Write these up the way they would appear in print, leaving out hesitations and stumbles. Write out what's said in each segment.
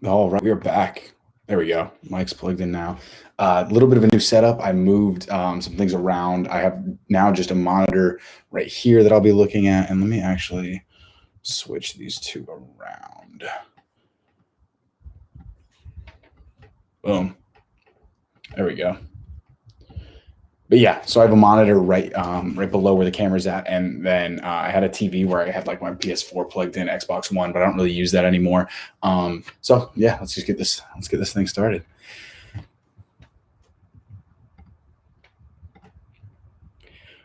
All right, we are back. There we go. Mic's plugged in now. A little bit of a new setup. I moved some things around. I have now just a monitor right here that I'll be looking at. And let me actually switch these two around. Boom. There we go. But yeah, so I have a monitor right below where the camera's at, and then I had a TV where I had like my PS4 plugged in, Xbox One, but I don't really use that anymore. So yeah, let's get this thing started.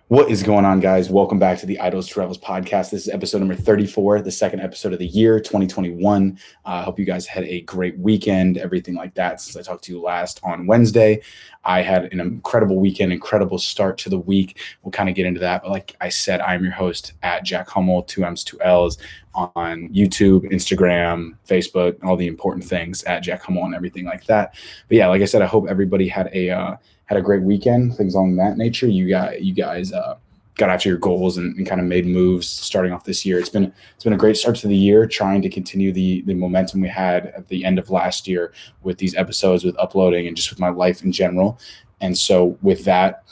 What is going on, guys? Welcome back to the Idols Travels podcast. This is episode number 34, the second episode of the year, 2021. I hope you guys had a great weekend, everything like that. Since I talked to you last on Wednesday, I had an incredible weekend, incredible start to the week. We'll kind of get into that. But like I said, I'm your host at Jack Hummell, 2M's, 2L's on YouTube, Instagram, Facebook, all the important things at Jack Hummell and everything like that. But yeah, like I said, I hope everybody had a great weekend, things along that nature. You guys got after your goals and kind of made moves starting off this year. It's been a great start to the year, trying to continue the momentum we had at the end of last year with these episodes, with uploading, and just with my life in general. And so with that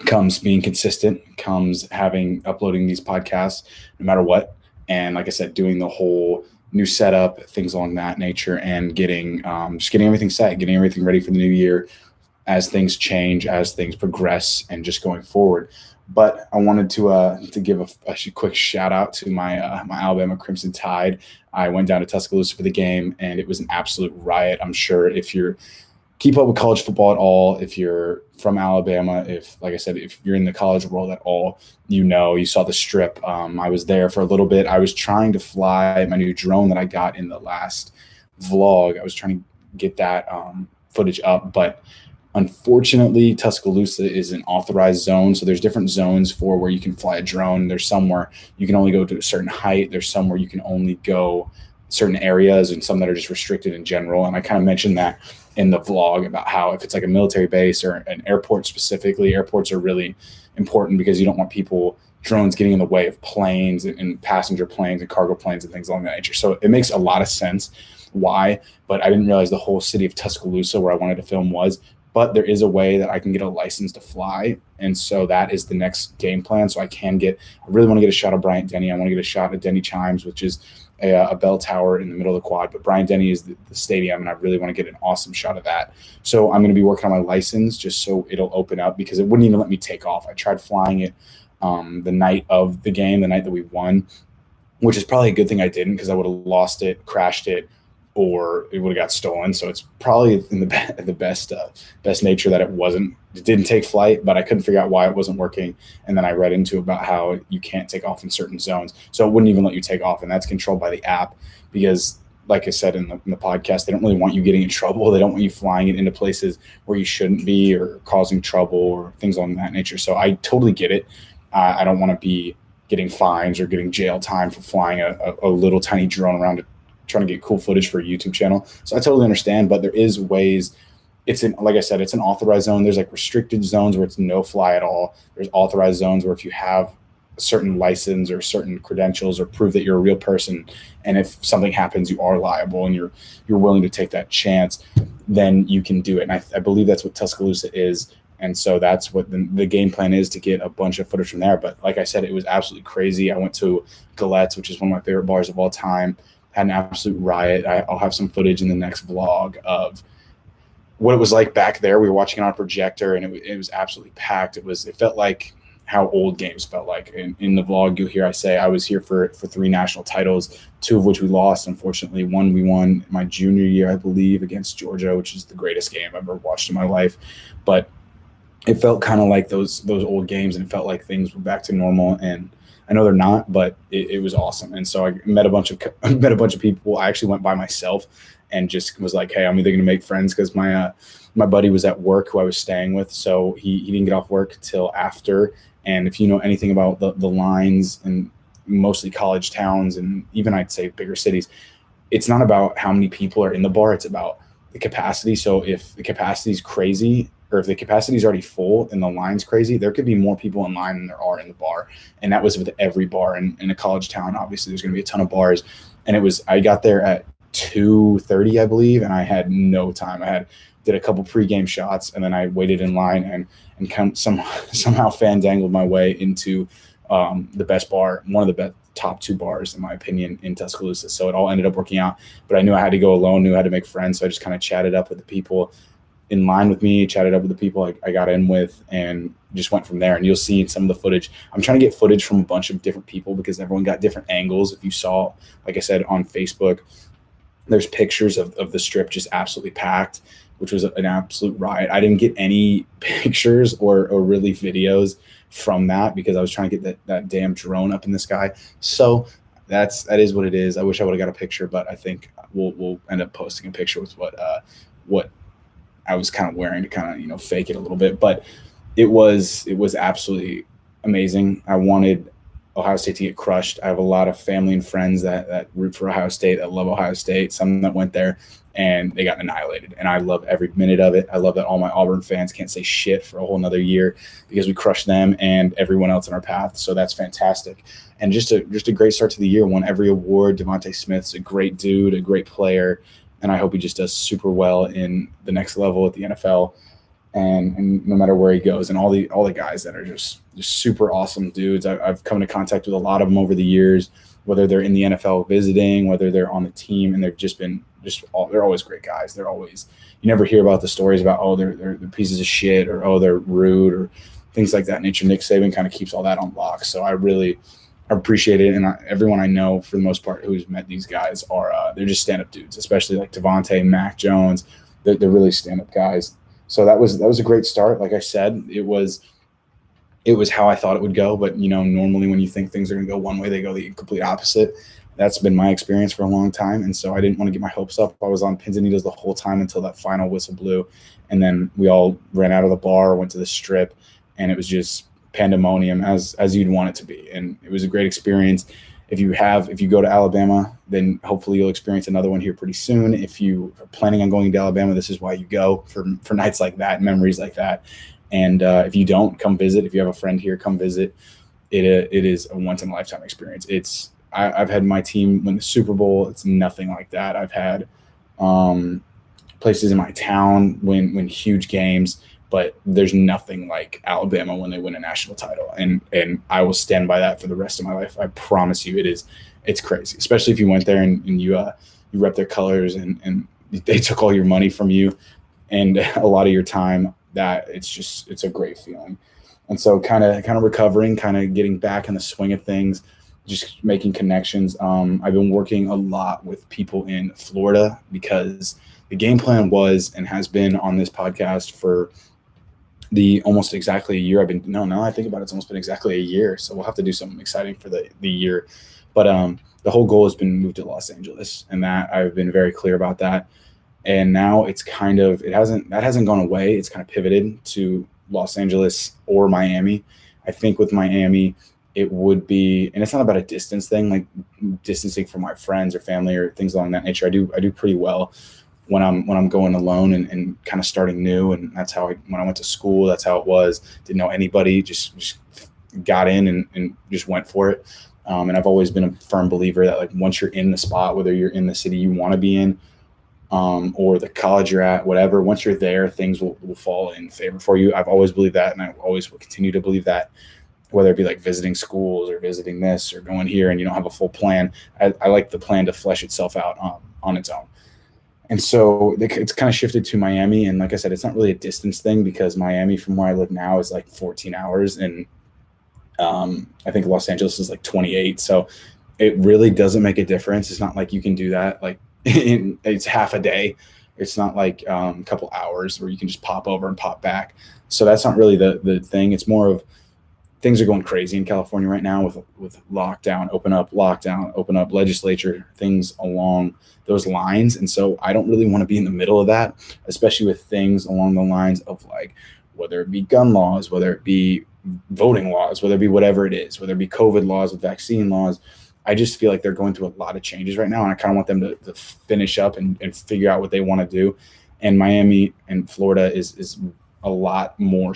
comes being consistent, comes uploading these podcasts no matter what. And like I said, doing the whole new setup, things along that nature, and getting everything set, getting everything ready for the new year, as things change, as things progress, and just going forward. But I wanted to give a quick shout out to my Alabama Crimson Tide. I went down to Tuscaloosa for the game, and it was an absolute riot. I'm sure if you keep up with college football at all, if you're from Alabama, like I said, if you're in the college world at all, you saw the strip. I was there for a little bit. I was trying to fly my new drone that I got in the last vlog. I was trying to get that footage up, but unfortunately, Tuscaloosa is an authorized zone. So there's different zones for where you can fly a drone. There's some where you can only go to a certain height. There's some where you can only go certain areas, and some that are just restricted in general. And I kind of mentioned that in the vlog about how if it's like a military base or an airport specifically, airports are really important because you don't want drones getting in the way of planes and passenger planes and cargo planes and things along that nature. So it makes a lot of sense why, but I didn't realize the whole city of Tuscaloosa, where I wanted to film, was. But there is a way that I can get a license to fly. And so that is the next game plan. So I really want to get a shot of Bryant Denny. I want to get a shot of Denny Chimes, which is a bell tower in the middle of the quad. But Bryant Denny is the stadium, and I really want to get an awesome shot of that. So I'm going to be working on my license just so it'll open up, because it wouldn't even let me take off. I tried flying it the night of the game, the night that we won, which is probably a good thing I didn't, because I would have lost it, crashed it, or it would have got stolen. So it's probably in the best nature that it didn't take flight, but I couldn't figure out why it wasn't working. And then I read into about how you can't take off in certain zones. So it wouldn't even let you take off. And that's controlled by the app, because like I said in the podcast, they don't really want you getting in trouble. They don't want you flying it into places where you shouldn't be, or causing trouble, or things along that nature. So I totally get it. I don't want to be getting fines or getting jail time for flying a little tiny drone around trying to get cool footage for a YouTube channel. So I totally understand, but there is ways. Like I said, it's an authorized zone. There's like restricted zones where it's no fly at all. There's authorized zones where if you have a certain license or certain credentials or prove that you're a real person, and if something happens, you are liable, and you're willing to take that chance, then you can do it. And I believe that's what Tuscaloosa is. And so that's what the game plan is, to get a bunch of footage from there. But like I said, it was absolutely crazy. I went to Galette's, which is one of my favorite bars of all time. Had an absolute riot. I'll have some footage in the next vlog of what it was like back there. We were watching it on a projector, and it was absolutely packed. It felt like how old games felt like. In the vlog, you'll hear I say I was here for 3 national titles, 2 of which we lost, unfortunately. One we won my junior year, I believe, against Georgia, which is the greatest game I've ever watched in my life. But it felt kind of like those old games, and it felt like things were back to normal. And I know they're not, but it was awesome. And so I met a bunch of people. I actually went by myself and just was like, hey, I'm either going to make friends, because my buddy was at work, who I was staying with. So he didn't get off work till after. And if you know anything about the lines in mostly college towns, and even I'd say bigger cities, it's not about how many people are in the bar. It's about the capacity. So if the capacity is crazy, or if the capacity is already full and the line's crazy, there could be more people in line than there are in the bar. And that was with every bar in a college town. Obviously, there's going to be a ton of bars. And I got there at 2:30, I believe, and I had no time. Did a couple pregame shots, and then I waited in line and somehow fandangled my way into the best bar, one of the best top 2 bars in my opinion in Tuscaloosa. So it all ended up working out, but I knew I had to go alone, knew I had to make friends. So I just kind of chatted up with the people in line with me, chatted up with the people I got in with, and just went from there. And you'll see in some of the footage, I'm trying to get footage from a bunch of different people because everyone got different angles. If you saw, like I said, on Facebook, there's pictures of the strip just absolutely packed, which was an absolute riot. I didn't get any pictures or really videos from that because I was trying to get that damn drone up in the sky. So that is what it is. I wish I would have got a picture, but I think we'll end up posting a picture with what I was kind of wearing to kind of, fake it a little bit. But it was absolutely amazing. I wanted Ohio State to get crushed. I have a lot of family and friends that root for Ohio State, that love Ohio State, some that went there, and they got annihilated. And I love every minute of it. I love that all my Auburn fans can't say shit for a whole nother year because we crushed them and everyone else in our path. So that's fantastic. And just a great start to the year. Won every award. Devontae Smith's a great dude, a great player, and I hope he just does super well in the next level at the NFL. And no matter where he goes, and all the guys that are just super awesome dudes. I've come into contact with a lot of them over the years, whether they're in the NFL visiting, whether they're on the team, and they've just been they're always great guys. They're always, you never hear about the stories about, oh, they're pieces of shit, or oh, they're rude, or things like that nature. Nick Saban kind of keeps all that on lock. So I really appreciate it. And everyone I know, for the most part, who's met these guys are they're just stand-up dudes, especially like Devontae, Mac Jones. They're really stand-up guys. So that was a great start. Like I said, it was how I thought it would go. But, normally when you think things are going to go one way, they go the complete opposite. That's been my experience for a long time. And so I didn't want to get my hopes up. I was on pins and needles the whole time until that final whistle blew. And then we all ran out of the bar, went to the strip, and it was just pandemonium as you'd want it to be. And it was a great experience. If you go to Alabama, then hopefully you'll experience another one here pretty soon. If you are planning on going to Alabama, this is why you go, for nights like that, memories like that. And if you don't, come visit. If you have a friend here, come visit. It is a once in a lifetime experience. I've had my team win the Super Bowl. It's nothing like that. I've had places in my town win huge games, but there's nothing like Alabama when they win a national title. And I will stand by that for the rest of my life. I promise you it's crazy, especially if you went there and you rep their colors and they took all your money from you and a lot of your time. That it's a great feeling. And so kind of recovering, kind of getting back in the swing of things, just making connections. I've been working a lot with people in Florida because the game plan was and has been on this podcast for the almost exactly a year. Now I think about it, it's almost been exactly a year. So we'll have to do something exciting for the year. But the whole goal has been moved to Los Angeles, and that I've been very clear about that. And now it's that hasn't gone away. It's kind of pivoted to Los Angeles or Miami. I think with Miami, it would be, and it's not about a distance thing, like distancing from my friends or family or things along that nature. I do pretty well when I'm going alone and kind of starting new. And that's how when I went to school, that's how it was. Didn't know anybody, just got in and just went for it. And I've always been a firm believer that, like, once you're in the spot, whether you're in the city you want to be in, or the college you're at, whatever, once you're there, things will fall in favor for you. I've always believed that, and I always will continue to believe that, whether it be like visiting schools or visiting this or going here and you don't have a full plan. I like the plan to flesh itself out on its own. And so it's kind of shifted to Miami. And like I said, it's not really a distance thing because Miami from where I live now is like 14 hours. And I think Los Angeles is like 28. So it really doesn't make a difference. It's not like you can do that like it's half a day. It's not like a couple hours where you can just pop over and pop back. So that's not really the thing. It's more of things are going crazy in California right now with lockdown, open up, lockdown, open up, legislature, things along those lines. And so I don't really want to be in the middle of that, especially with things along the lines of like, whether it be gun laws, whether it be voting laws, whether it be whatever it is, whether it be COVID laws with vaccine laws. I just feel like they're going through a lot of changes right now, and I kind of want them to finish up and figure out what they want to do. And Miami and Florida is a lot more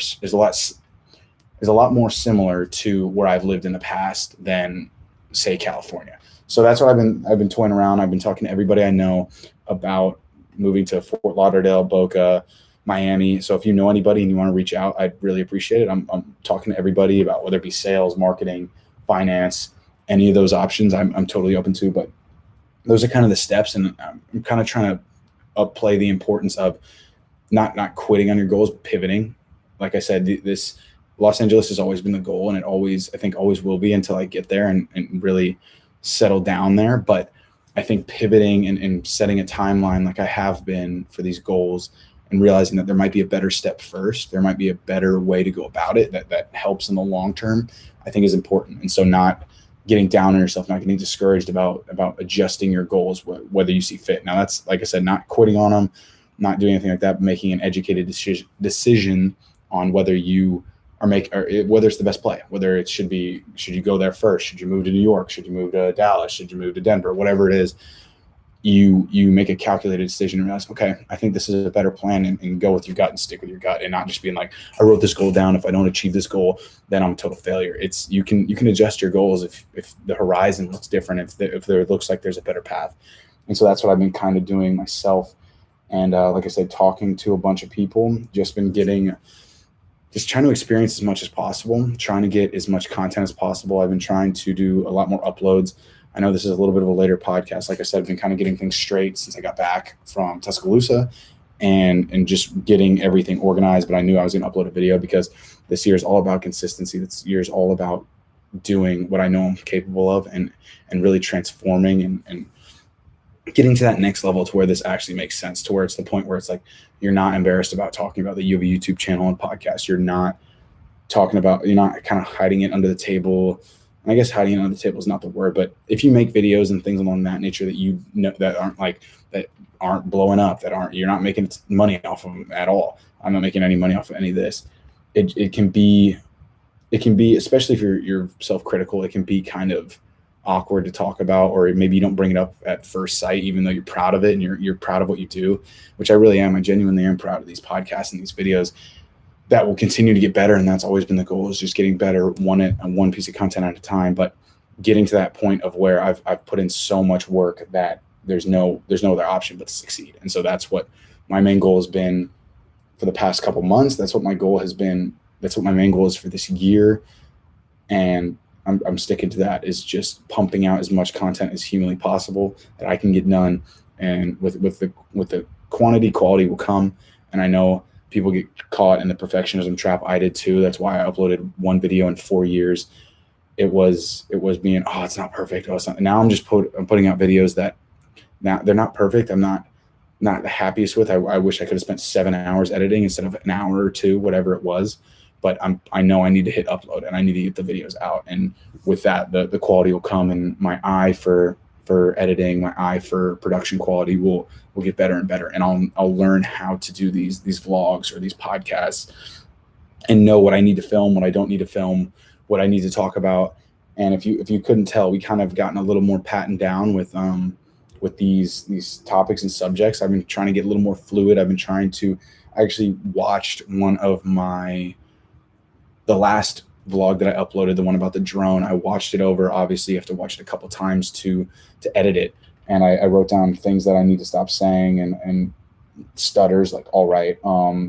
similar to where I've lived in the past than say California. So that's what I've been toying around. I've been talking to everybody I know about moving to Fort Lauderdale, Boca, Miami. So if you know anybody and you want to reach out, I'd really appreciate it. I'm talking to everybody about whether it be sales, marketing, finance, any of those options. I'm totally open to, but those are kind of the steps. And I'm kind of trying to upplay the importance of not quitting on your goals, but pivoting. Like I said, this Los Angeles has always been the goal, and I think always will be until I get there and really settle down there. But I think pivoting and setting a timeline like I have been for these goals, and realizing that there might be a better step first, there might be a better way to go about it that helps in the long term, I think is important. And so not getting down on yourself, not getting discouraged about adjusting your goals, whether you see fit. Now that's, like I said, not quitting on them, not doing anything like that, but making an educated decision on whether you are whether it's the best play, whether it should you go there first? Should you move to New York? Should you move to Dallas? Should you move to Denver? Whatever it is, you make a calculated decision and realize, okay, I think this is a better plan, and go with your gut and stick with your gut, and not just being like, I wrote this goal down. If I don't achieve this goal, then I'm a total failure. It's you can adjust your goals if the horizon looks different, if there looks like there's a better path. And so that's what I've been kind of doing myself. And like I said, talking to a bunch of people, just trying to experience as much as possible, trying to get as much content as possible. I've been trying to do a lot more uploads. I know this is a little bit of a later podcast. Like I said, I've been kind of getting things straight since I got back from Tuscaloosa and just getting everything organized. But I knew I was going to upload a video because this year is all about consistency. This year is all about doing what I know I'm capable of and really transforming and getting to that next level to where this actually makes sense, to where it's the point where it's like, you're not embarrassed about talking about that you have a YouTube channel and podcast. You're not kind of hiding it under the table. And I guess hiding it under the table is not the word, but if you make videos and things along that nature that you know that aren't blowing up, you're not making money off of them at all. I'm not making any money off of any of this. It can be, especially if you're self-critical, it can be kind of awkward to talk about, or maybe you don't bring it up at first sight, even though you're proud of it and you're proud of what you do, which I really am. I genuinely am proud of these podcasts and these videos that will continue to get better. And that's always been the goal, is just getting better one piece of content at a time, but getting to that point of where I've put in so much work that there's no other option but to succeed. And so that's what my main goal has been for the past couple months. That's what my goal has been. That's what my main goal is for this year. And I'm sticking to that, is just pumping out as much content as humanly possible that I can get done. And with the quantity, quality will come. And I know people get caught in the perfectionism trap. I did too. That's why I uploaded one video in 4 years. It was being, it's not perfect. It's not. Now I'm putting out videos that now they're not perfect. I'm not the happiest with. I wish I could have spent 7 hours editing instead of an hour or two, whatever it was. But I know I need to hit upload and I need to get the videos out. And with that, the quality will come, and my eye for editing, my eye for production quality will get better and better. And I'll learn how to do these vlogs or these podcasts and know what I need to film, what I don't need to film, what I need to talk about. And if you couldn't tell, we kind of gotten a little more patted down with these topics and subjects. I've been trying to get a little more fluid. I've been trying to actually watched one of the last vlog that I uploaded, the one about the drone. I watched it over. Obviously, you have to watch it a couple times to edit it. And I wrote down things that I need to stop saying and stutters, like, all right,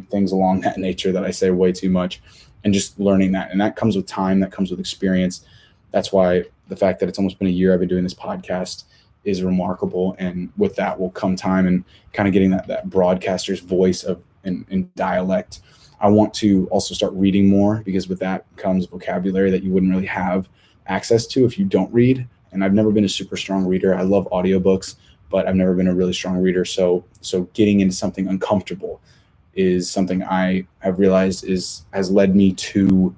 things along that nature that I say way too much, and just learning that. And that comes with time, that comes with experience. That's why the fact that it's almost been a year I've been doing this podcast is remarkable. And with that will come time and kind of getting that broadcaster's voice in dialect. I want to also start reading more, because with that comes vocabulary that you wouldn't really have access to if you don't read. And I've never been a super strong reader. I love audiobooks, but I've never been a really strong reader. So getting into something uncomfortable is something I have realized has led me to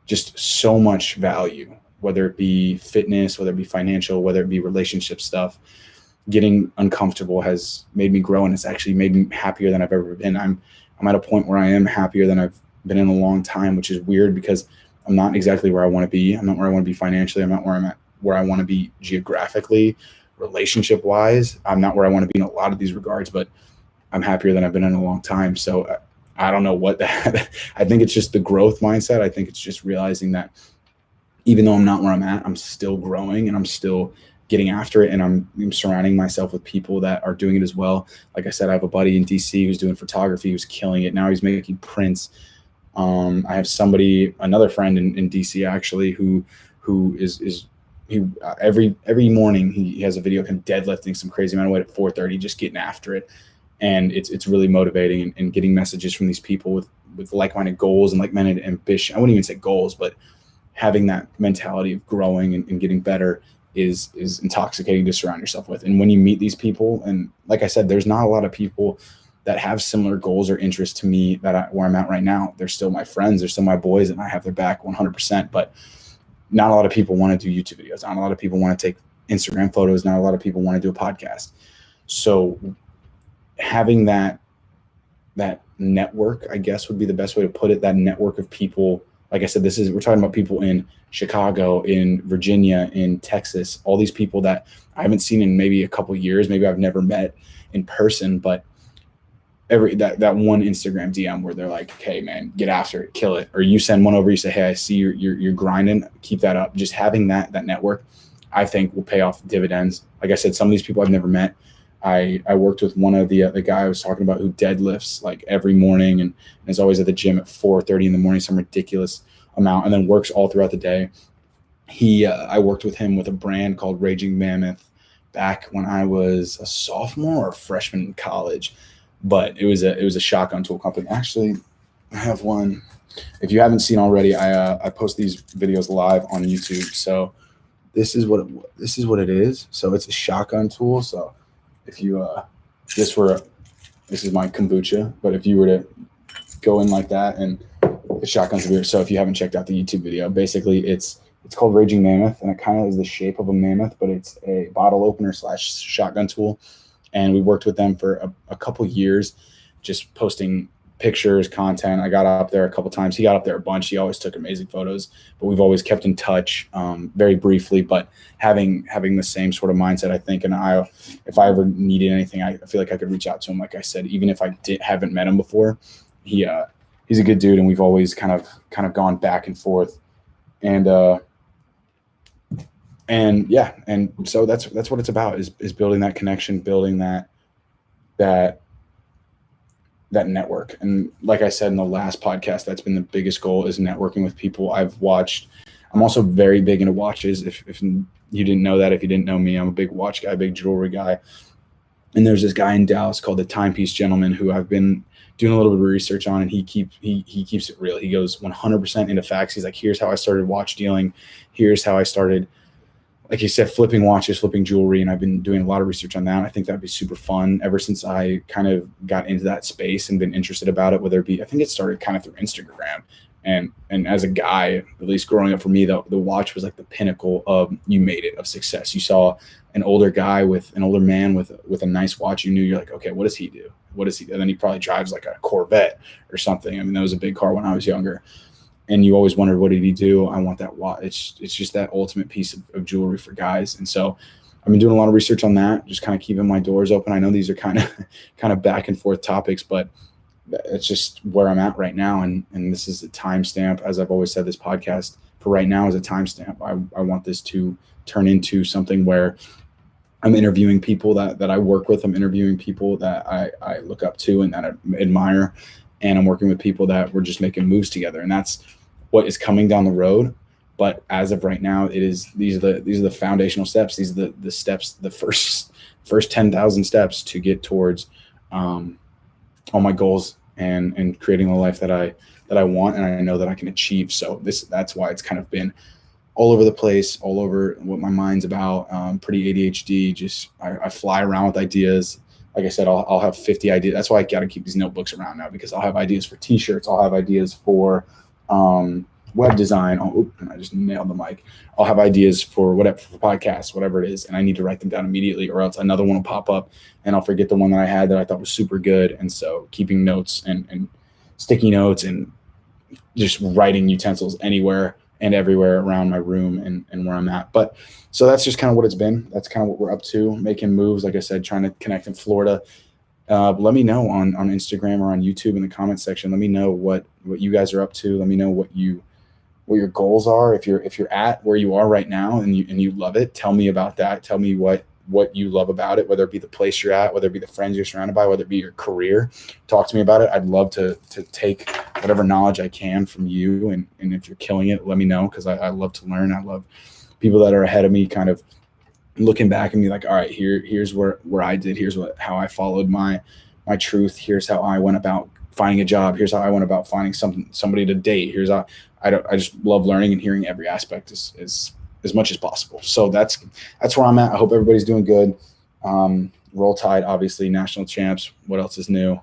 just so much value, whether it be fitness, whether it be financial, whether it be relationship stuff. Getting uncomfortable has made me grow, and it's actually made me happier than I've ever been. I'm at a point where I am happier than I've been in a long time, which is weird because I'm not exactly where I want to be. I'm not where I want to be financially. I'm not where I want to be geographically, relationship wise. I'm not where I want to be in a lot of these regards, but I'm happier than I've been in a long time. So I don't know what that, I think it's just the growth mindset. I think it's just realizing that even though I'm not where I'm at, I'm still growing and I'm still getting after it. And I'm surrounding myself with people that are doing it as well. Like I said, I have a buddy in DC who's doing photography, who's killing it. Now he's making prints. I have another friend in DC actually, who is he every morning he has a video of him deadlifting some crazy amount of weight at 4:30, just getting after it. And it's really motivating, and getting messages from these people with like-minded goals and like-minded ambition. I wouldn't even say goals, but having that mentality of growing and getting better is intoxicating to surround yourself with. And when you meet these people, and like I said, there's not a lot of people that have similar goals or interests to me where I'm at right now. They're still my friends, they're still my boys, and I have their back 100%. But not a lot of people want to do YouTube videos. Not a lot of people want to take Instagram photos. Not a lot of people want to do a podcast. So having that network, I guess, would be the best way to put it. That network of people. Like I said, we're talking about people in Chicago, in Virginia, in Texas, all these people that I haven't seen in maybe a couple of years. Maybe I've never met in person, but that one Instagram DM where they're like, "Hey man, get after it, kill it." Or you send one over, you say, "Hey, I see you're grinding, keep that up." Just having that network, I think, will pay off dividends. Like I said, some of these people I've never met. I worked with one of the guy I was talking about who deadlifts like every morning and is always at the gym at 4:30 in the morning, some ridiculous amount, and then works all throughout the day. I worked with him with a brand called Raging Mammoth back when I was a sophomore or a freshman in college, but it was a shotgun tool company. Actually, I have one. If you haven't seen already, I post these videos live on YouTube. So this is what it is. So it's a shotgun tool. So if you this is my kombucha, but if you were to go in like that, and the shotgun's beer. So if you haven't checked out the YouTube video, basically it's called Raging Mammoth, and it kind of is the shape of a mammoth, but it's a bottle opener / shotgun tool. And we worked with them for a couple years, just posting pictures, content. I got up there a couple times. He got up there a bunch. He always took amazing photos, but we've always kept in touch, very briefly, but having the same sort of mindset, I think. And if I ever needed anything, I feel like I could reach out to him. Like I said, even if I haven't met him before, he's a good dude. And we've always kind of gone back and forth, and yeah. And so that's what it's about, is building that connection, building that network. And like I said in the last podcast, that's been the biggest goal, is networking with people I've watched. I'm also very big into watches. If you didn't know that, if you didn't know me, I'm a big watch guy, big jewelry guy. And there's this guy in Dallas called the Timepiece Gentleman who I've been doing a little bit of research on, and he keeps it real. He goes 100% into facts. He's like, here's how I started watch dealing. Here's how I started, like he said, flipping watches, flipping jewelry. And I've been doing a lot of research on that. I think that'd be super fun ever since I kind of got into that space and been interested about it, whether it be, I think it started kind of through Instagram. And as a guy, at least growing up for me, the watch was like the pinnacle of, you made it, of success. You saw an older man with a nice watch. You knew, you're like, okay, what does he do? What does he do? And then he probably drives like a Corvette or something. I mean, that was a big car when I was younger. And you always wondered, what did he do? I want that watch. It's just that ultimate piece of jewelry for guys. And so I've been doing a lot of research on that, just kind of keeping my doors open. I know these are kind of back and forth topics, but it's just where I'm at right now. And this is a timestamp. As I've always said, this podcast for right now is a timestamp. I want this to turn into something where I'm interviewing people that I work with. I'm interviewing people that I look up to and that I admire. And I'm working with people that we're just making moves together. And that's what is coming down the road. But as of right now, these are the foundational steps. These are the steps, the first 10,000 steps to get towards all my goals and creating the life that I want and I know that I can achieve. So that's why it's kind of been all over the place, all over what my mind's about. Pretty ADHD. Just I fly around with ideas. Like I said, I'll have 50 ideas. That's why I got to keep these notebooks around now, because I'll have ideas for t-shirts. I'll have ideas for web design. I just nailed the mic. I'll have ideas for whatever, for podcasts, whatever it is. And I need to write them down immediately, or else another one will pop up and I'll forget the one that I had that I thought was super good. And so keeping notes and sticky notes and just writing utensils anywhere and everywhere around my room and where I'm at. But so that's just kind of what it's been. That's kind of what we're up to, making moves. Like I said, trying to connect in Florida. Let me know on Instagram or on YouTube in the comments section. Let me know what you guys are up to. Let me know what what your goals are. If you're at where you are right now and you love it, tell me about that. Tell me what you love about it, whether it be the place you're at, whether it be the friends you're surrounded by, whether it be your career. Talk to me about it. I'd love to take whatever knowledge I can from you. And if you're killing it, let me know, because I love to learn. I love people that are ahead of me kind of looking back and be like, all right, here's where I did, here's how I followed my truth. Here's how I went about finding a job. Here's how I went about finding somebody to date. Here's how I just love learning and hearing every aspect as much as possible. So that's where I'm at. I hope everybody's doing good. Roll Tide, obviously, national champs. What else is new?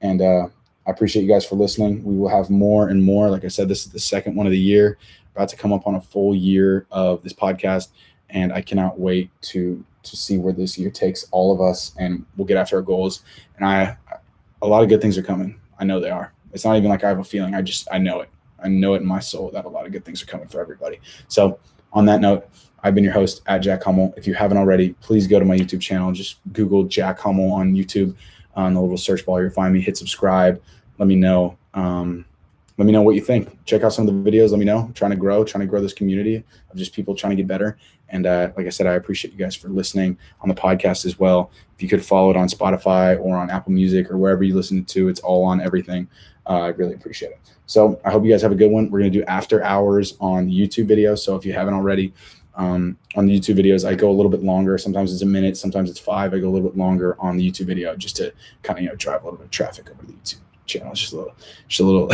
And I appreciate you guys for listening. We will have more and more. Like I said, this is the second one of the year, about to come up on a full year of this podcast. And I cannot wait to see where this year takes all of us, and we'll get after our goals. And a lot of good things are coming. I know they are. It's not even like I have a feeling. I know it. I know it in my soul that a lot of good things are coming for everybody. So on that note, I've been your host at Jack Hummell. If you haven't already, please go to my YouTube channel. Just Google Jack Hummell on YouTube. On the little search bar, you'll find me. Hit subscribe. Let me know. Let me know what you think. Check out some of the videos. Let me know. I'm trying to grow this community of just people trying to get better. And like I said, I appreciate you guys for listening on the podcast as well. If you could follow it on Spotify or on Apple Music or wherever you listen to, it's all on everything. I really appreciate it. So I hope you guys have a good one. We're going to do after hours on the YouTube video. So if you haven't already, on the YouTube videos, I go a little bit longer. Sometimes it's a minute. Sometimes it's 5. I go a little bit longer on the YouTube video just to kind of, drive a little bit of traffic over to the YouTube channel. It's just a little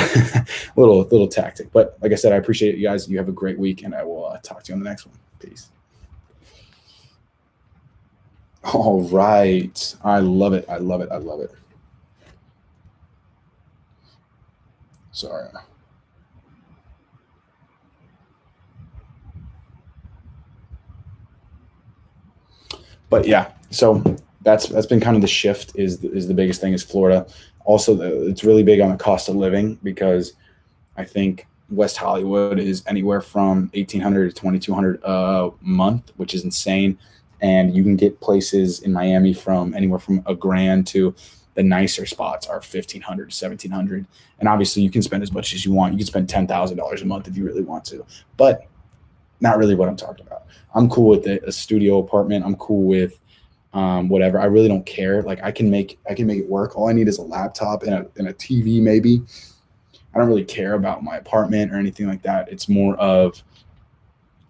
little tactic. But like I said, I appreciate you guys. You have a great week, and I will talk to you on the next one. Peace. All right. I love it. Sorry. But yeah, so that's been kind of the shift is the biggest thing is Florida. Also, it's really big on the cost of living, because I think West Hollywood is anywhere from $1,800 to $2,200 a month, which is insane. And you can get places in Miami from anywhere from $1,000 to the nicer spots are $1,500 to $1,700. And obviously, you can spend as much as you want. You can spend $10,000 a month if you really want to, but not really what I'm talking about. I'm cool with a studio apartment. I'm cool with whatever. I really don't care. Like I can make it work. All I need is a laptop and a TV maybe. I don't really care about my apartment or anything like that. It's more of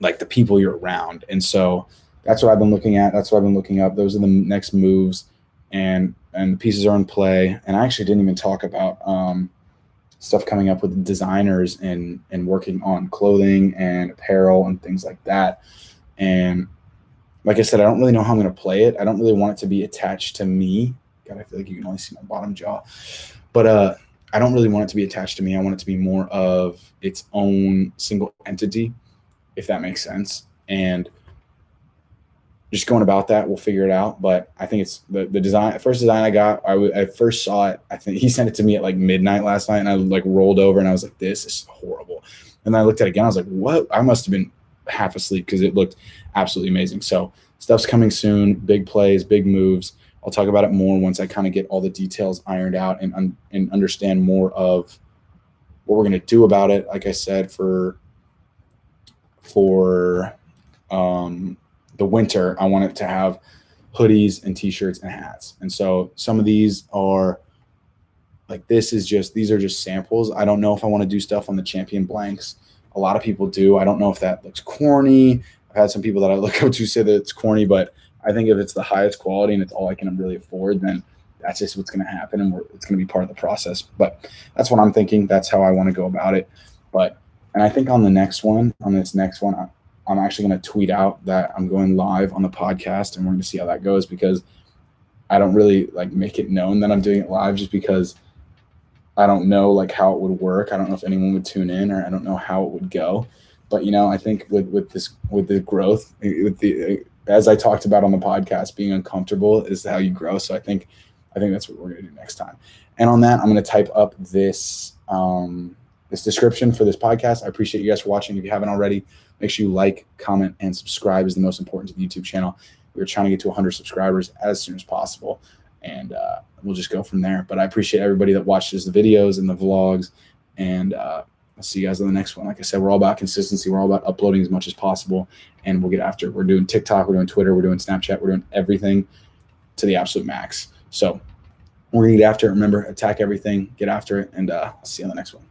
like the people you're around. And so that's what I've been looking at. That's what I've been looking up. Those are the next moves, and the pieces are in play. And I actually didn't even talk about stuff coming up with designers and working on clothing and apparel and things like that. And like I said, I don't really know how I'm going to play it. I don't really want it to be attached to me. God, I feel like you can only see my bottom jaw. But I don't really want it to be attached to me. I want it to be more of its own single entity, if that makes sense. And just going about that, we'll figure it out. But I think it's the design. First design I got, I first saw it. I think he sent it to me at like midnight last night, and I like rolled over and I was like, "This is horrible." And then I looked at it again. I was like, "What?" I must have been half asleep because it looked absolutely amazing. So stuff's coming soon. Big plays, big moves. I'll talk about it more once I kind of get all the details ironed out and understand more of what we're going to do about it. Like I said, for the winter, I want it to have hoodies and t-shirts and hats. And so some of these are like, these are just samples. I don't know if I want to do stuff on the champion blanks. A lot of people do. I don't know if that looks corny. I've had some people that I look up to say that it's corny, but I think if it's the highest quality and it's all I can really afford, then that's just what's going to happen, and it's going to be part of the process. But that's what I'm thinking. That's how I want to go about it. And I think on this next one, I'm actually going to tweet out that I'm going live on the podcast, and we're going to see how that goes, because I don't really like make it known that I'm doing it live, just because I don't know like how it would work. I don't know if anyone would tune in, or I don't know how it would go. But I think with the growth, as I talked about on the podcast, being uncomfortable is how you grow. So I think that's what we're going to do next time. And on that, I'm going to type up this description for this podcast. I appreciate you guys for watching. If you haven't already, make sure you like, comment, and subscribe is the most important to the YouTube channel. We're trying to get to 100 subscribers as soon as possible, and we'll just go from there. But I appreciate everybody that watches the videos and the vlogs, and I'll see you guys on the next one. Like I said, we're all about consistency. We're all about uploading as much as possible, and we'll get after it. We're doing TikTok, we're doing Twitter, we're doing Snapchat, we're doing everything to the absolute max. So we're going to get after it. Remember, attack everything, get after it, and I'll see you on the next one.